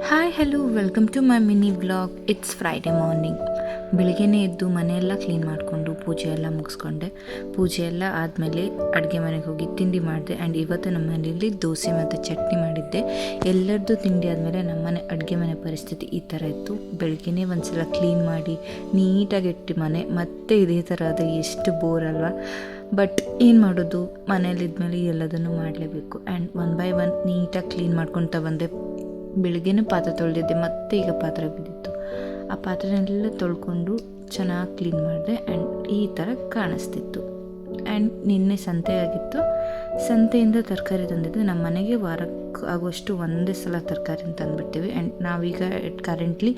Hi hello welcome to my mini vlog. It's Friday morning. ಬೆಳಿಗ್ಗೆನೇ ಎದ್ದು ಮನೆಯೆಲ್ಲ clean ಮಾಡಿಕೊಂಡು ಪೂಜೆ ಎಲ್ಲ ಮುಗಿಸ್ಕೊಂಡೆ. ಪೂಜೆ ಎಲ್ಲ ಆದಮೇಲೆ ಅಡುಗೆ ಮನೆಗೆ ಹೋಗಿ ತಿಂಡಿ ಮಾಡಿದೆ. ಆ್ಯಂಡ್ ಇವತ್ತು ನಮ್ಮ ಮನೆಯಲ್ಲಿ ದೋಸೆ ಮತ್ತು ಚಟ್ನಿ ಮಾಡಿದ್ದೆ. ಎಲ್ಲರದ್ದು ತಿಂಡಿ ಆದಮೇಲೆ ನಮ್ಮನೆ ಅಡುಗೆ ಮನೆ ಪರಿಸ್ಥಿತಿ ಈ ಥರ ಇತ್ತು. ಬೆಳಗ್ಗೆನೇ ಒಂದು ಸಲ ಕ್ಲೀನ್ ಮಾಡಿ ನೀಟಾಗಿ ಇಟ್ಟು ಮನೆ ಮತ್ತೆ ಇದೇ ಥರ ಆದರೆ ಎಷ್ಟು ಬೋರ್ ಅಲ್ವಾ. ಬಟ್ ಏನು ಮಾಡೋದು, ಮನೇಲಿದ್ಮೇಲೆ ಎಲ್ಲದನ್ನು ಮಾಡಲೇಬೇಕು. ಆ್ಯಂಡ್ ಒನ್ ಬೈ ಒನ್ ನೀಟಾಗಿ ಕ್ಲೀನ್ ಮಾಡ್ಕೊತಾ ಬಂದೆ. ಬೆಳಗ್ಗೆನೇ ಪಾತ್ರೆ ತೊಳೆದಿದ್ದೆ, ಮತ್ತೆ ಈಗ ಪಾತ್ರೆ ಬಿದ್ದಿತ್ತು. ಆ ಪಾತ್ರೆನೆಲ್ಲ ತೊಳ್ಕೊಂಡು ಚೆನ್ನಾಗಿ ಕ್ಲೀನ್ ಮಾಡಿದೆ. ಆ್ಯಂಡ್ ಈ ಥರ ಕಾಣಿಸ್ತಿತ್ತು. ಆ್ಯಂಡ್ ನಿನ್ನೆ ಸಂತೆ ಆಗಿತ್ತು. ಸಂತೆಯಿಂದ ತರಕಾರಿ ತಂದಿದ್ದು. ನಮ್ಮ ಮನೆಗೆ ವಾರಕ್ಕೆ ಆಗುವಷ್ಟು ಒಂದೇ ಸಲ ತರಕಾರಿ ತಂದುಬಿಡ್ತೀವಿ. ಆ್ಯಂಡ್ ನಾವೀಗ ಕರೆಂಟ್ಲಿ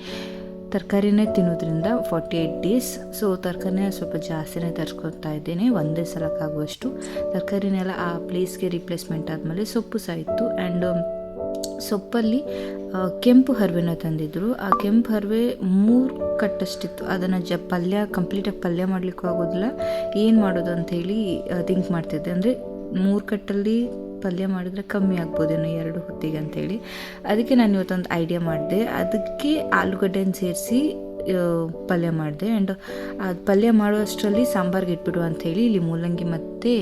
ತರಕಾರಿನೇ ತಿನ್ನೋದ್ರಿಂದ 48 ಡೇಸ್. ಸೊ ತರಕಾರಿನೇ ಸ್ವಲ್ಪ ಜಾಸ್ತಿನೇ ತರಿಸ್ಕೊತಾ ಇದ್ದೇನೆ. ಒಂದೇ ಸಲಕ್ಕಾಗುವಷ್ಟು ತರಕಾರಿನೆಲ್ಲ ಆ ಪ್ಲೇಸ್ಗೆ ರಿಪ್ಲೇಸ್ಮೆಂಟ್ ಆದಮೇಲೆ ಸೊಪ್ಪು ಸಹ ಇತ್ತು. ಆ್ಯಂಡ್ ಸೊಪ್ಪಲ್ಲಿ ಕೆಂಪು ಹರಿವೆನ ತಂದಿದ್ದರು. ಆ ಕೆಂಪು ಹರಿವೆ 3 ಕಟ್ಟಷ್ಟಿತ್ತು. ಅದನ್ನು ಕಂಪ್ಲೀಟಾಗಿ ಪಲ್ಯ ಮಾಡಲಿಕ್ಕೂ ಆಗೋದಿಲ್ಲ. ಏನು ಮಾಡೋದು ಅಂಥೇಳಿ ಥಿಂಕ್ ಮಾಡ್ತಿದ್ದೆ. ಅಂದರೆ 3 ಕಟ್ಟಲ್ಲಿ ಪಲ್ಯ ಮಾಡಿದ್ರೆ ಕಮ್ಮಿ ಆಗ್ಬೋದೇನೋ 2 ಹೊತ್ತಿಗೆ ಅಂಥೇಳಿ. ಅದಕ್ಕೆ ನಾನು ಇವತ್ತೊಂದು ಐಡಿಯಾ ಮಾಡಿದೆ. ಅದಕ್ಕೆ ಆಲೂಗಡ್ಡೆನ ಸೇರಿಸಿ ಪಲ್ಯ ಮಾಡಿದೆ. ಆ್ಯಂಡ್ ಅದು ಪಲ್ಯ ಮಾಡುವಷ್ಟರಲ್ಲಿ ಸಾಂಬಾರಿಗೆ ಇಟ್ಬಿಡು ಅಂಥೇಳಿ ಇಲ್ಲಿ ಮೂಲಂಗಿ ಮತ್ತು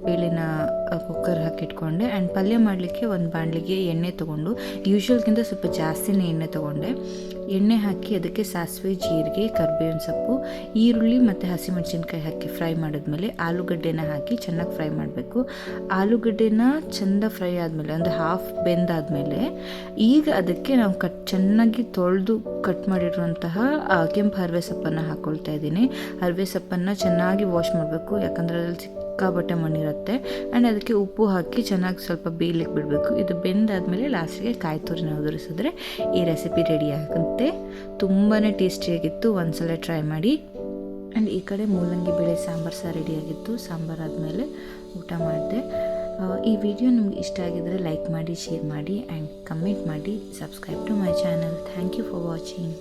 ಬೇಳೆನ ಕುಕ್ಕರ್ ಹಾಕಿಟ್ಕೊಂಡೆ. ಆ್ಯಂಡ್ ಪಲ್ಯ ಮಾಡಲಿಕ್ಕೆ ಒಂದು ಬಾಣಲಿಗೆ ಎಣ್ಣೆ ತೊಗೊಂಡು, ಯೂಶ್ವಲ್ಗಿಂತ ಸ್ವಲ್ಪ ಜಾಸ್ತಿನೇ ಎಣ್ಣೆ ತೊಗೊಂಡೆ. ಎಣ್ಣೆ ಹಾಕಿ ಅದಕ್ಕೆ ಸಾಸಿವೆ, ಜೀರಿಗೆ, ಕರಿಬೇವಿನ ಸೊಪ್ಪು, ಈರುಳ್ಳಿ ಮತ್ತು ಹಸಿಮೆಣಸಿನ್ಕಾಯಿ ಹಾಕಿ ಫ್ರೈ ಮಾಡಿದ್ಮೇಲೆ ಆಲೂಗಡ್ಡೆನ ಹಾಕಿ ಚೆನ್ನಾಗಿ ಫ್ರೈ ಮಾಡಬೇಕು. ಆಲೂಗಡ್ಡೆನ ಚೆಂದ ಫ್ರೈ ಆದಮೇಲೆ ಒಂದು ಹಾಫ್ ಬೆಂದಾದಮೇಲೆ ಈಗ ಅದಕ್ಕೆ ನಾವು ಚೆನ್ನಾಗಿ ತೊಳೆದು ಕಟ್ ಮಾಡಿರುವಂತಹ ಕೆಂಪು ಹರಿವೆ ಸೊಪ್ಪನ್ನು ಹಾಕ್ಕೊಳ್ತಾ ಇದ್ದೀನಿ. ಹರಿವೆ ಸೊಪ್ಪನ್ನು ಚೆನ್ನಾಗಿ ವಾಶ್ ಮಾಡಬೇಕು, ಯಾಕಂದರೆ ಅದ್ರಲ್ಲಿ ಸಿಕ್ಕಾಬಟ್ಟೆ ಮಣ್ಣಿರುತ್ತೆ. ಆ್ಯಂಡ್ ಅದಕ್ಕೆ ಉಪ್ಪು ಹಾಕಿ ಚೆನ್ನಾಗಿ ಸ್ವಲ್ಪ ಬೇಯಲಿಕ್ಕೆ ಬಿಡಬೇಕು. ಇದು ಬೆಂದಾದಮೇಲೆ ಲಾಸ್ಟಿಗೆ ಕಾಯಿ ತುರಿನ ಉದುರಿಸಿದ್ರೆ ಈ ರೆಸಿಪಿ ರೆಡಿ ಆಗುತ್ತೆ. ತುಂಬಾ ಟೇಸ್ಟಿಯಾಗಿತ್ತು, ಒಂದ್ಸಲ ಟ್ರೈ ಮಾಡಿ. ಆ್ಯಂಡ್ ಈ ಕಡೆ ಮೂಲಂಗಿ ಬೇಳೆ ಸಾಂಬಾರು ಸಹ ರೆಡಿಯಾಗಿತ್ತು. ಸಾಂಬಾರು ಆದಮೇಲೆ ಊಟ ಮಾಡಿದೆ. ಈ ವಿಡಿಯೋ ನಿಮ್ಗೆ ಇಷ್ಟ ಆಗಿದ್ದರೆ ಲೈಕ್ ಮಾಡಿ, ಶೇರ್ ಮಾಡಿ ಆ್ಯಂಡ್ ಕಮೆಂಟ್ ಮಾಡಿ. Subscribe to my channel. Thank you for watching.